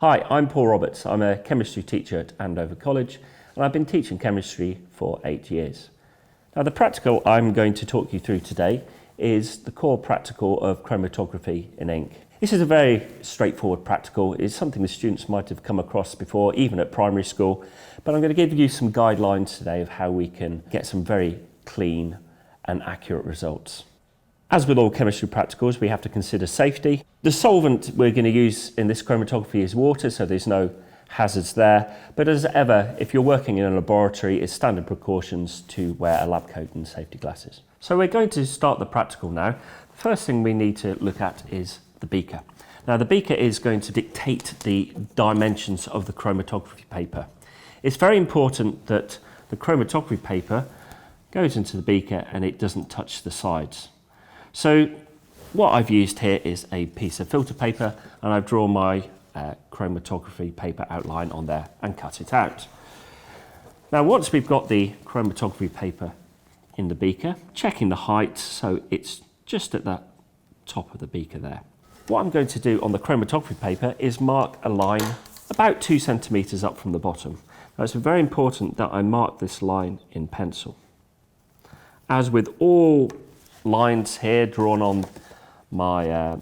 Hi, I'm Paul Roberts. I'm a chemistry teacher at Andover College and I've been teaching chemistry for 8 years. Now the practical I'm going to talk you through today is the core practical of chromatography in ink. This is a very straightforward practical. It's something the students might have come across before, even at primary school, but I'm going to give you some guidelines today of how we can get some very clean and accurate results. As with all chemistry practicals, we have to consider safety. The solvent we're going to use in this chromatography is water, so there's no hazards there. But as ever, if you're working in a laboratory, it's standard precautions to wear a lab coat and safety glasses. So we're going to start the practical now. The first thing we need to look at is the beaker. Now the beaker is going to dictate the dimensions of the chromatography paper. It's very important that the chromatography paper goes into the beaker and it doesn't touch the sides. So what I've used here is a piece of filter paper and I've drawn my chromatography paper outline on there and cut it out. Now once we've got the chromatography paper in the beaker, checking the height so it's just at the top of the beaker there. What I'm going to do on the chromatography paper is mark a line about 2 centimeters up from the bottom. Now it's very important that I mark this line in pencil. As with all lines here drawn on my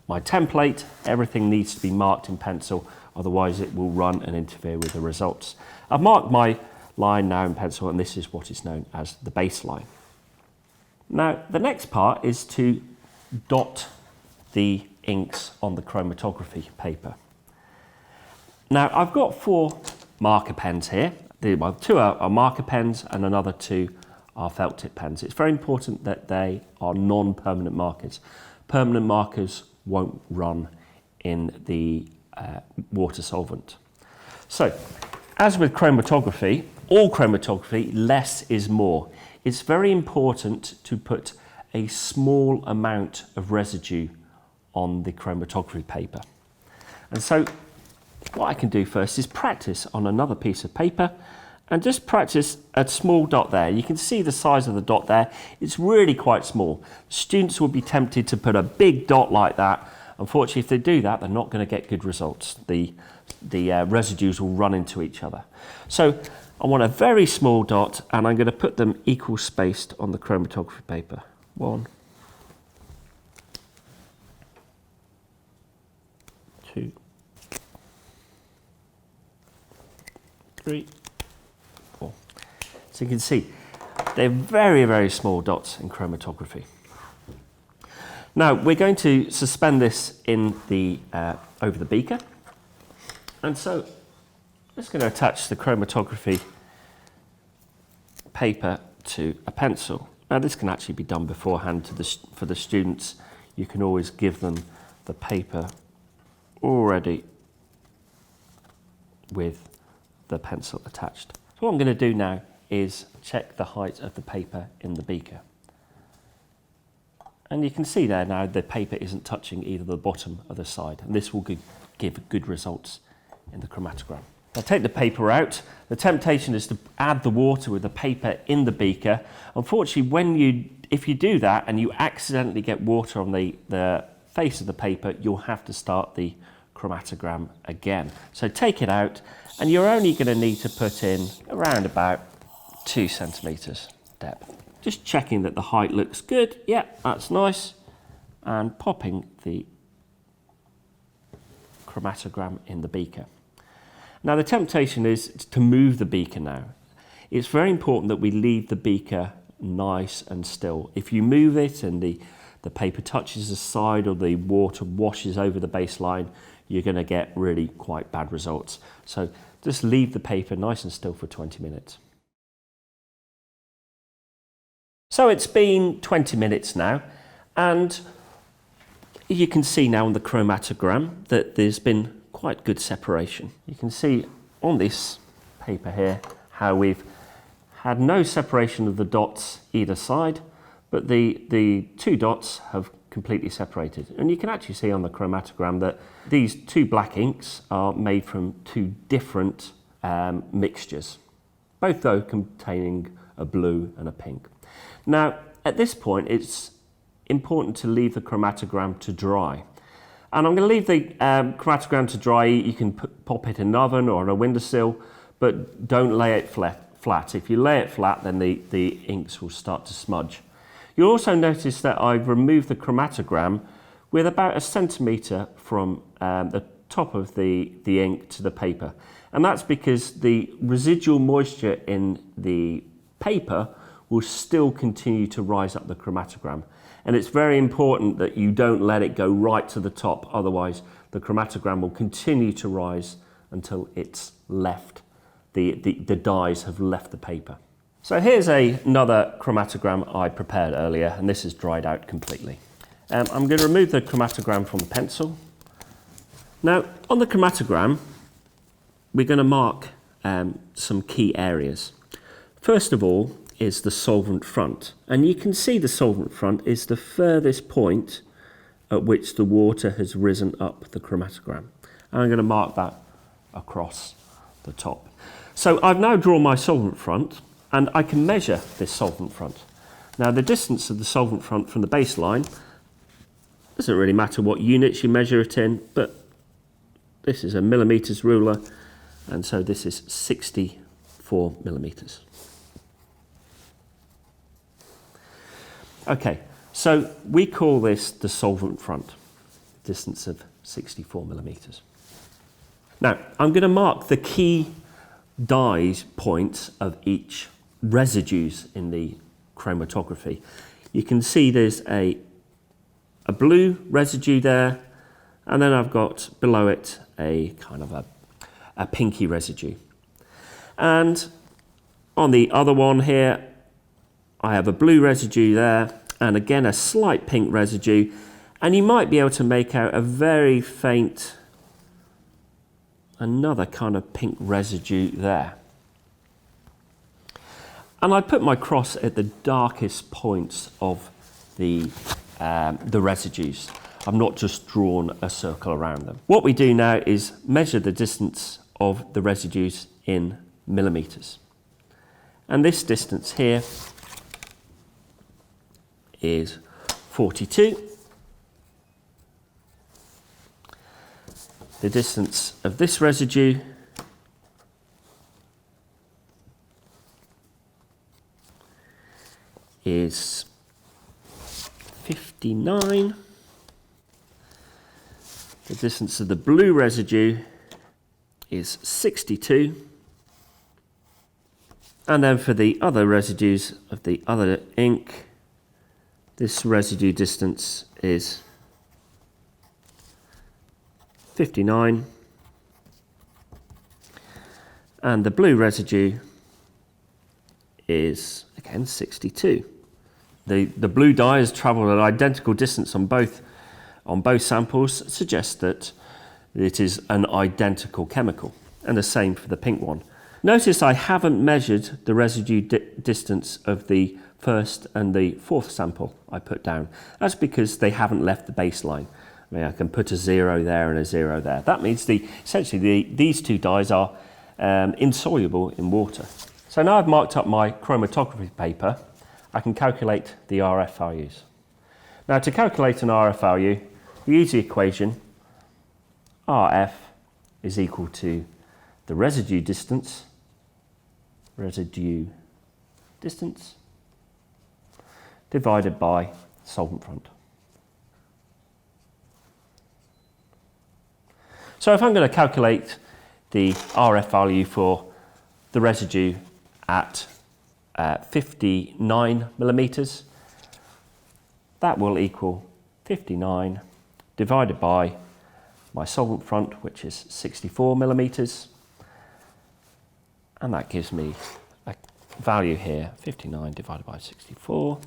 template, everything needs to be marked in pencil, otherwise it will run and interfere with the results. I've marked my line now in pencil and this is what is known as the baseline. Now the next part is to dot the inks on the chromatography paper. Now I've got 4 marker pens here. 2 are marker pens and another 2 are felt tip pens. It's very important that they are non-permanent markers. Permanent markers won't run in the water solvent. So, as with chromatography, all chromatography, less is more. It's very important to put a small amount of residue on the chromatography paper. And so, what I can do first is practice on another piece of paper and just practice a small dot there. You can see the size of the dot there. It's really quite small. Students will be tempted to put a big dot like that. Unfortunately, if they do that, they're not going to get good results. The residues will run into each other. So I want a very small dot and I'm going to put them equal spaced on the chromatography paper. 1, 2, 3, 4. So you can see they're very, very small dots in chromatography. Now we're going to suspend this in the over the beaker, and so I'm just going to attach the chromatography paper to a pencil. Now this can actually be done beforehand for the students. You can always give them the paper already with the pencil attached. So what I'm going to do now is check the height of the paper in the beaker. And you can see there now the paper isn't touching either the bottom or the side, and this will give good results in the chromatogram. I'll take the paper out. The temptation is to add the water with the paper in the beaker. Unfortunately, if you do that and you accidentally get water on the face of the paper, you'll have to start the chromatogram again. So take it out and you're only going to need to put in around about 2 centimeters depth. Just checking that the height looks good. Yeah, that's nice. And popping the chromatogram in the beaker. Now the temptation is to move the beaker now. It's very important that we leave the beaker nice and still. If you move it and the paper touches the side or the water washes over the baseline, you're going to get really quite bad results. So just leave the paper nice and still for 20 minutes. So it's been 20 minutes now, and you can see now on the chromatogram that there's been quite good separation. You can see on this paper here how we've had no separation of the dots either side, but the 2 dots have completely separated. And you can actually see on the chromatogram that these 2 black inks are made from 2 different mixtures, both though containing a blue and a pink. Now, at this point, it's important to leave the chromatogram to dry. And I'm going to leave the chromatogram to dry. You can pop it in an oven or on a windowsill, but don't lay it flat. If you lay it flat, then the inks will start to smudge. You'll also notice that I've removed the chromatogram with about 1 centimetre from the top of the ink to the paper. And that's because the residual moisture in the paper will still continue to rise up the chromatogram. And it's very important that you don't let it go right to the top, otherwise the chromatogram will continue to rise until it's left, the dyes have left the paper. So here's another chromatogram I prepared earlier, and this is dried out completely. I'm going to remove the chromatogram from the pencil. Now, on the chromatogram, we're going to mark some key areas. First of all is the solvent front, and you can see the solvent front is the furthest point at which the water has risen up the chromatogram. And I'm going to mark that across the top. So I've now drawn my solvent front, and I can measure this solvent front. Now, the distance of the solvent front from the baseline doesn't really matter what units you measure it in, but this is a millimetres ruler, and so this is 64 millimetres. Okay, so we call this the solvent front, distance of 64 millimetres. Now, I'm going to mark the key dyes points of each residues in the chromatography. You can see there's a blue residue there, and then I've got below it a kind of a pinky residue. And on the other one here, I have a blue residue there, and again a slight pink residue, and you might be able to make out a very faint, another kind of pink residue there. And I put my cross at the darkest points of the residues. I've not just drawn a circle around them. What we do now is measure the distance of the residues in millimetres. And this distance here is 42. The distance of this residue is 59. The distance of the blue residue is 62. And then for the other residues of the other ink, this residue distance is 59. And the blue residue is, again, 62. The blue dye has travelled an identical distance on both samples, suggests that it is an identical chemical, and the same for the pink one. Notice I haven't measured the residue distance of the first and the fourth sample I put down. That's because they haven't left the baseline. I mean, I can put a 0 there and a 0 there. That means essentially these two dyes are insoluble in water. So now I've marked up my chromatography paper, I can calculate the RF values. Now, to calculate an RF value, we use the equation RF is equal to the residue distance divided by solvent front. So if I'm going to calculate the RF value for the residue at 59 millimetres, that will equal 59 divided by my solvent front, which is 64 millimetres, and that gives me a value here, 59 divided by 64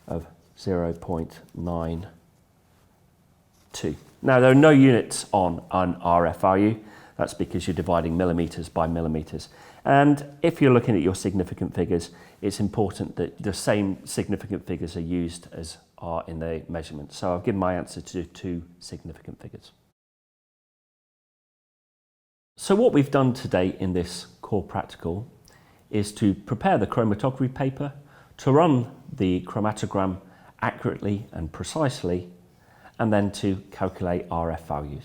of 0.92. Now, there are no units on an RF value. That's because you're dividing millimetres by millimetres. And if you're looking at your significant figures, it's important that the same significant figures are used as are in the measurement. So I've given my answer to 2 significant figures. So what we've done today in this core practical is to prepare the chromatography paper, to run the chromatogram accurately and precisely, and then to calculate RF values.